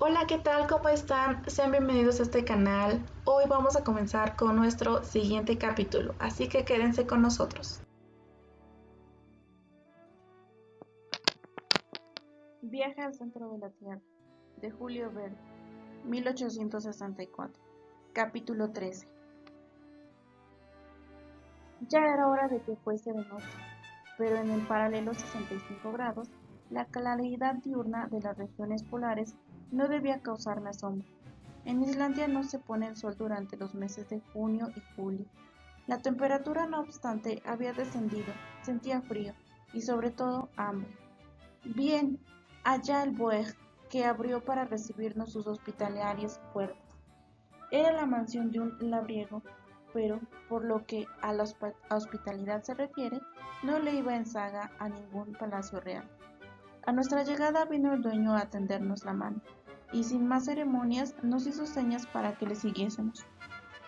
Hola, ¿qué tal? ¿Cómo están? Sean bienvenidos a este canal. Hoy vamos a comenzar con nuestro siguiente capítulo, así que quédense con nosotros. Viaje al centro de la Tierra, de Julio Verne, 1864. Capítulo 13. Ya era hora de que fuese de noche, pero en el paralelo 65 grados, la claridad diurna de las regiones polares no debía causarme asombro. En Islandia no se pone el sol durante los meses de junio y julio. La temperatura, no obstante, había descendido, sentía frío y sobre todo hambre. Bien, allá el Boeg, que abrió para recibirnos sus hospitalarias puertas. Era la mansión de un labriego, pero, por lo que a la hospitalidad se refiere, no le iba en saga a ningún palacio real. A nuestra llegada vino el dueño a tendernos la mano, y sin más ceremonias nos hizo señas para que le siguiésemos.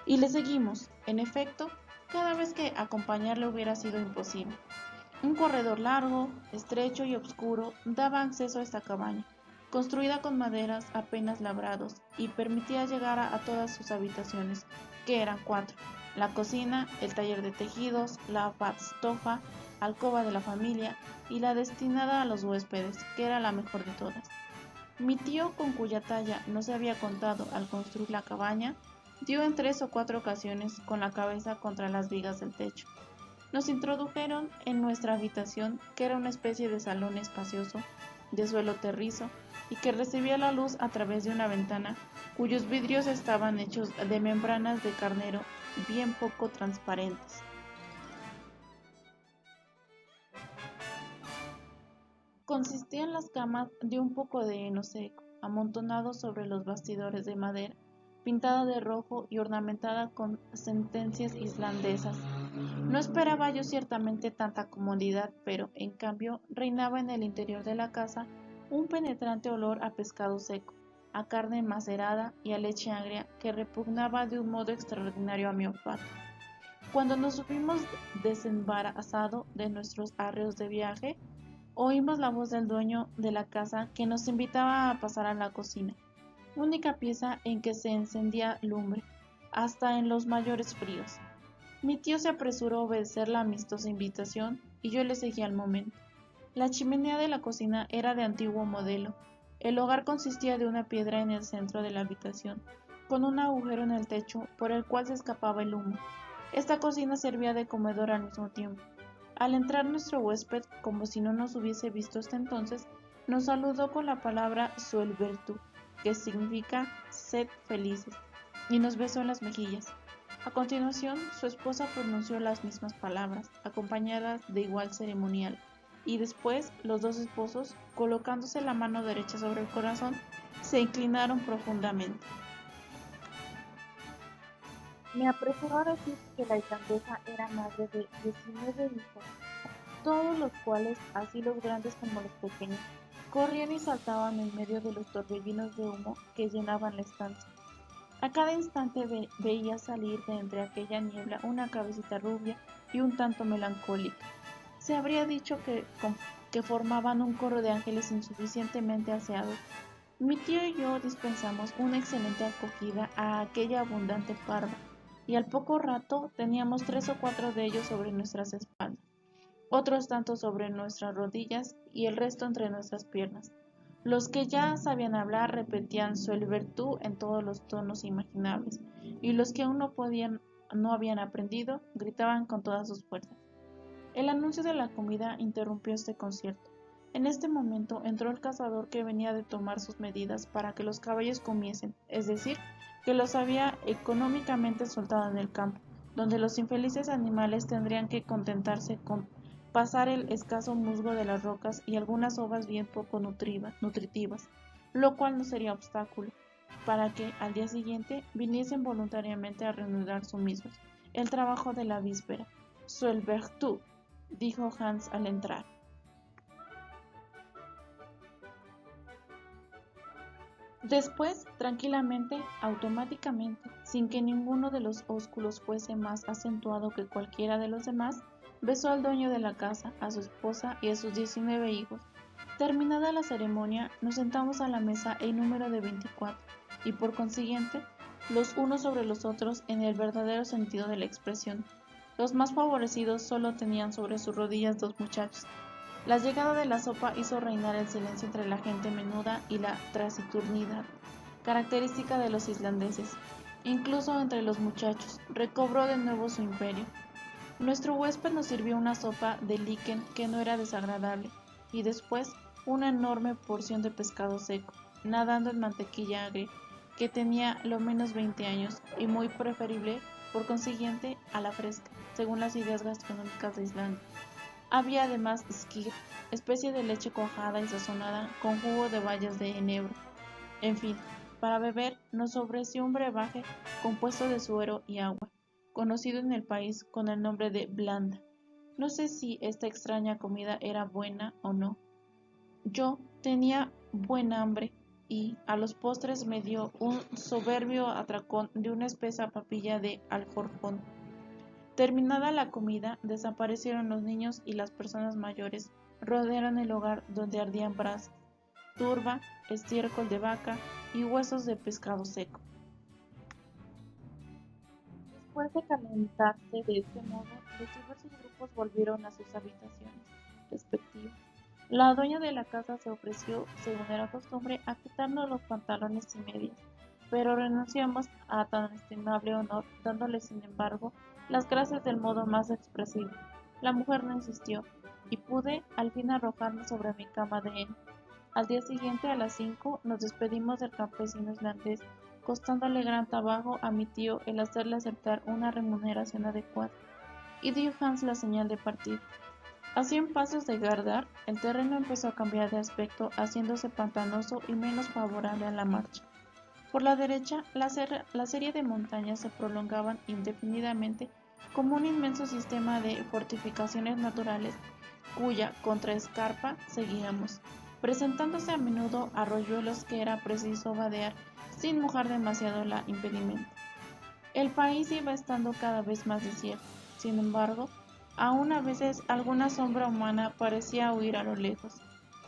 Y le seguimos, en efecto, cada vez que acompañarle hubiera sido imposible. Un corredor largo, estrecho y oscuro daba acceso a esta cabaña, construida con maderas apenas labrados, y permitía llegar a todas sus habitaciones, que eran 4: la cocina, el taller de tejidos, la bastofa, alcoba de la familia y la destinada a los huéspedes, que era la mejor de todas. Mi tío, con cuya talla no se había contado al construir la cabaña, dio en 3 o 4 ocasiones con la cabeza contra las vigas del techo. Nos introdujeron en nuestra habitación, que era una especie de salón espacioso, de suelo terrizo, y que recibía la luz a través de una ventana, cuyos vidrios estaban hechos de membranas de carnero bien poco transparentes. Consistían las camas de un poco de heno seco, amontonado sobre los bastidores de madera, pintada de rojo y ornamentada con sentencias islandesas. No esperaba yo ciertamente tanta comodidad, pero, en cambio, reinaba en el interior de la casa un penetrante olor a pescado seco, a carne macerada y a leche agria que repugnaba de un modo extraordinario a mi olfato. Cuando nos hubimos desembarazado de nuestros arreos de viaje, oímos la voz del dueño de la casa, que nos invitaba a pasar a la cocina, única pieza en que se encendía lumbre, hasta en los mayores fríos. Mi tío se apresuró a obedecer la amistosa invitación, y yo le seguí al momento. La chimenea de la cocina era de antiguo modelo. El hogar consistía de una piedra en el centro de la habitación, con un agujero en el techo por el cual se escapaba el humo. Esta cocina servía de comedor al mismo tiempo. Al entrar nuestro huésped, como si no nos hubiese visto hasta entonces, nos saludó con la palabra Suelbertu, que significa sed felices, y nos besó en las mejillas. A continuación, su esposa pronunció las mismas palabras, acompañadas de igual ceremonial, y después los dos esposos, colocándose la mano derecha sobre el corazón, se inclinaron profundamente. Me apresuró a decir que la islandesa era madre de 19 hijos, todos los cuales, así los grandes como los pequeños, corrían y saltaban en medio de los torbellinos de humo que llenaban la estancia. A cada instante veía salir de entre aquella niebla una cabecita rubia y un tanto melancólica. Se habría dicho que formaban un coro de ángeles insuficientemente aseados. Mi tío y yo dispensamos una excelente acogida a aquella abundante parva, y al poco rato teníamos 3 o 4 de ellos sobre nuestras espaldas, otros tantos sobre nuestras rodillas y el resto entre nuestras piernas. Los que ya sabían hablar repetían Suelbertú en todos los tonos imaginables, y los que aún no habían aprendido, gritaban con todas sus fuerzas. El anuncio de la comida interrumpió este concierto. En este momento entró el cazador, que venía de tomar sus medidas para que los caballos comiesen, es decir, que los había económicamente soltado en el campo, donde los infelices animales tendrían que contentarse con pasar el escaso musgo de las rocas y algunas hojas bien poco nutritivas, lo cual no sería obstáculo para que, al día siguiente, viniesen voluntariamente a reanudar su mismo el trabajo de la víspera. Suelbertú, dijo Hans al entrar. Después, tranquilamente, automáticamente, sin que ninguno de los ósculos fuese más acentuado que cualquiera de los demás, besó al dueño de la casa, a su esposa y a sus 19 hijos. Terminada la ceremonia, nos sentamos a la mesa en número de 24, y por consiguiente, los unos sobre los otros en el verdadero sentido de la expresión. Los más favorecidos solo tenían sobre sus rodillas 2 muchachos. La llegada de la sopa hizo reinar el silencio entre la gente menuda y la taciturnidad, característica de los islandeses. Incluso entre los muchachos, recobró de nuevo su imperio. Nuestro huésped nos sirvió una sopa de liquen que no era desagradable, y después una enorme porción de pescado seco, nadando en mantequilla agria, que tenía lo menos 20 años y muy preferible, por consiguiente, a la fresca, según las ideas gastronómicas de Islandia. Había además skyr, especie de leche cuajada y sazonada con jugo de bayas de enebro. En fin, para beber nos ofreció un brebaje compuesto de suero y agua, conocido en el país con el nombre de blanda. No sé si esta extraña comida era buena o no. Yo tenía buen hambre y a los postres me dio un soberbio atracón de una espesa papilla de alforfón. Terminada la comida, desaparecieron los niños y las personas mayores rodearon el hogar donde ardían brasas, turba, estiércol de vaca y huesos de pescado seco. Después de calentarse de este modo, los diversos grupos volvieron a sus habitaciones respectivas. La dueña de la casa se ofreció, según era costumbre, a quitarnos los pantalones y medias, pero renunciamos a tan estimable honor, dándole sin embargo las gracias del modo más expresivo. La mujer no insistió, y pude al fin arrojarme sobre mi cama de heno. Al día siguiente a las 5 nos despedimos del campesino islandés, costándole gran trabajo a mi tío el hacerle aceptar una remuneración adecuada, y dio Hans la señal de partir. A 100 pasos de Gardar, el terreno empezó a cambiar de aspecto, haciéndose pantanoso y menos favorable a la marcha. Por la derecha, la serie de montañas se prolongaban indefinidamente como un inmenso sistema de fortificaciones naturales cuya contraescarpa seguíamos, presentándose a menudo arroyuelos que era preciso vadear sin mojar demasiado la impedimenta. El país iba estando cada vez más desierto. Sin embargo, aún a veces alguna sombra humana parecía huir a lo lejos.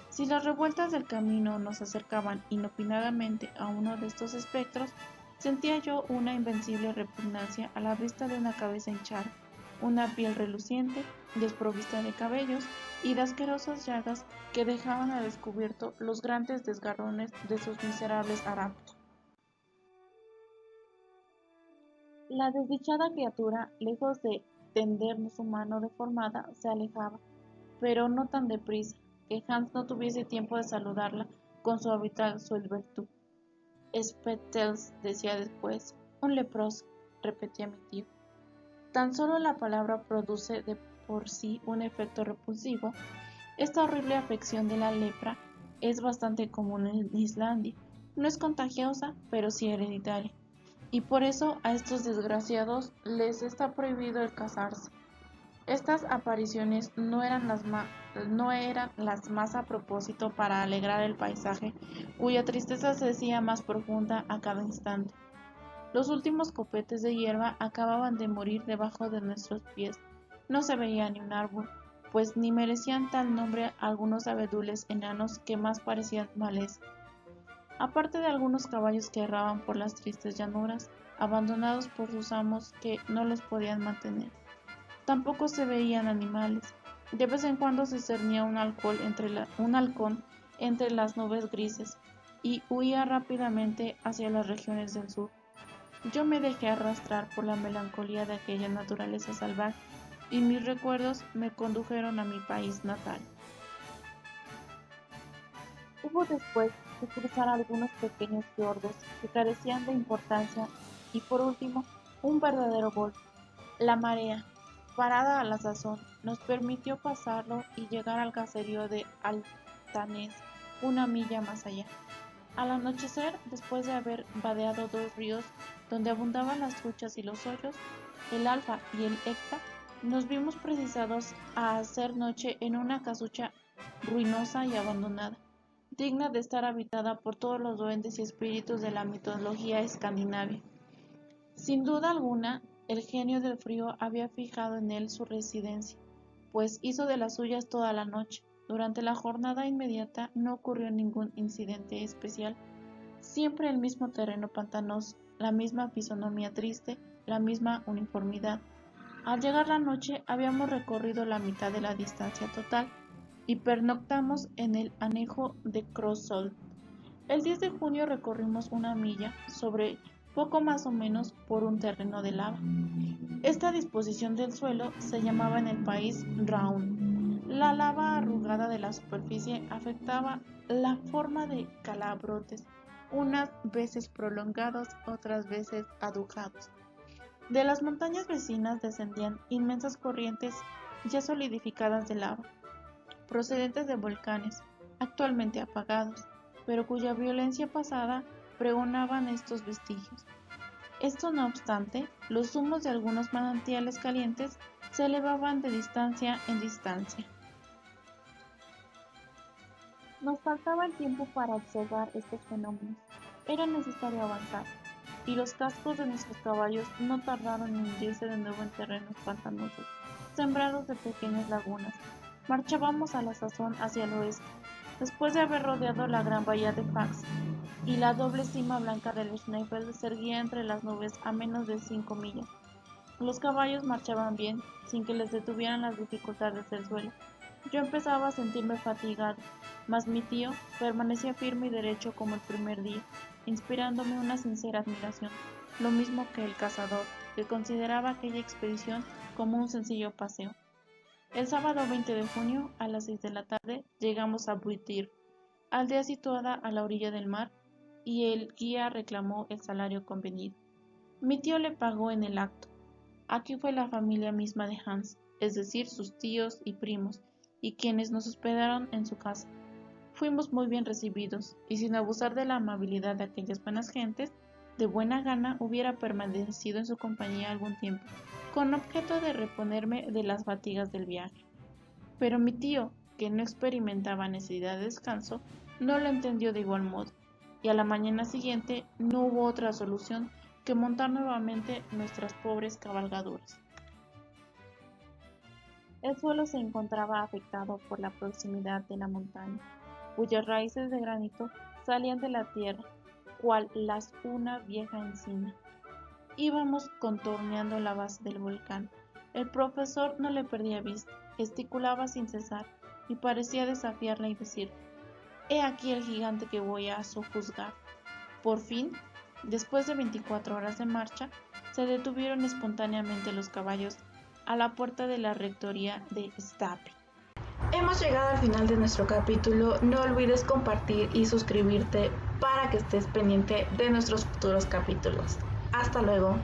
Si las revueltas del camino nos acercaban inopinadamente a uno de estos espectros, sentía yo una invencible repugnancia a la vista de una cabeza hinchada, una piel reluciente, desprovista de cabellos y de asquerosas llagas que dejaban al descubierto los grandes desgarrones de sus miserables harapos. La desdichada criatura, lejos de tendernos su mano deformada, se alejaba, pero no tan deprisa, que Hans no tuviese tiempo de saludarla con su habitual suavidad. «Spetels», decía después. «Un leproso», repetía mi tío. Tan solo la palabra produce de por sí un efecto repulsivo. Esta horrible afección de la lepra es bastante común en Islandia. No es contagiosa, pero sí hereditaria, y por eso a estos desgraciados les está prohibido el casarse. Estas apariciones no eran las más a propósito para alegrar el paisaje, cuya tristeza se hacía más profunda a cada instante. Los últimos copetes de hierba acababan de morir debajo de nuestros pies. No se veía ni un árbol, pues ni merecían tal nombre algunos abedules enanos que más parecían maleza. Aparte de algunos caballos que erraban por las tristes llanuras, abandonados por sus amos que no los podían mantener. Tampoco se veían animales. De vez en cuando se cernía un halcón entre las nubes grises y huía rápidamente hacia las regiones del sur. Yo me dejé arrastrar por la melancolía de aquella naturaleza salvaje y mis recuerdos me condujeron a mi país natal. Hubo después de cruzar algunos pequeños fiordos que carecían de importancia y por último un verdadero golfo. La marea, parada a la sazón, nos permitió pasarlo y llegar al caserío de Altanés, una milla más allá. Al anochecer, después de haber vadeado 2 ríos donde abundaban las truchas y los hoyos, el Alfa y el Ecta, nos vimos precisados a hacer noche en una casucha ruinosa y abandonada, digna de estar habitada por todos los duendes y espíritus de la mitología escandinavia. Sin duda alguna, el genio del frío había fijado en él su residencia, pues hizo de las suyas toda la noche, Durante la jornada inmediata no ocurrió ningún incidente especial. Siempre el mismo terreno pantanoso, la misma fisonomía triste, la misma uniformidad. Al llegar la noche habíamos recorrido la mitad de la distancia total y pernoctamos en el anejo de Crossold. El 10 de junio recorrimos una milla sobre poco más o menos por un terreno de lava. Esta disposición del suelo se llamaba en el país Round. La lava arrugada de la superficie afectaba la forma de calabrotes, unas veces prolongados, otras veces adujados. De las montañas vecinas descendían inmensas corrientes ya solidificadas de lava, procedentes de volcanes, actualmente apagados, pero cuya violencia pasada pregonaban estos vestigios. Esto no obstante, los humos de algunos manantiales calientes se elevaban de distancia en distancia. Nos faltaba el tiempo para observar estos fenómenos. Era necesario avanzar, y los cascos de nuestros caballos no tardaron en hundirse de nuevo en terrenos pantanosos, sembrados de pequeñas lagunas. Marchábamos a la sazón hacia el oeste, después de haber rodeado la gran bahía de Fax, y la doble cima blanca del Schneefeld se erguía entre las nubes a menos de 5 millas. Los caballos marchaban bien, sin que les detuvieran las dificultades del suelo. Yo empezaba a sentirme fatigado, mas mi tío permanecía firme y derecho como el primer día, inspirándome una sincera admiración, lo mismo que el cazador, que consideraba aquella expedición como un sencillo paseo. El sábado 20 de junio, a las 6 de la tarde, llegamos a Buitir, aldea situada a la orilla del mar, y el guía reclamó el salario convenido. Mi tío le pagó en el acto. Aquí fue la familia misma de Hans, es decir, sus tíos y primos, y quienes nos hospedaron en su casa. Fuimos muy bien recibidos, y sin abusar de la amabilidad de aquellas buenas gentes, de buena gana hubiera permanecido en su compañía algún tiempo, con objeto de reponerme de las fatigas del viaje. Pero mi tío, que no experimentaba necesidad de descanso, no lo entendió de igual modo, y a la mañana siguiente no hubo otra solución que montar nuevamente nuestras pobres cabalgaduras. El suelo se encontraba afectado por la proximidad de la montaña, cuyas raíces de granito salían de la tierra, cual las una vieja encina. Íbamos contorneando la base del volcán. El profesor no le perdía vista, gesticulaba sin cesar, y parecía desafiarla y decir: «He aquí el gigante que voy a sojuzgar». Por fin, después de 24 horas de marcha, se detuvieron espontáneamente los caballos a la puerta de la rectoría de Stapi. Hemos llegado al final de nuestro capítulo. No olvides compartir y suscribirte para que estés pendiente de nuestros futuros capítulos. Hasta luego.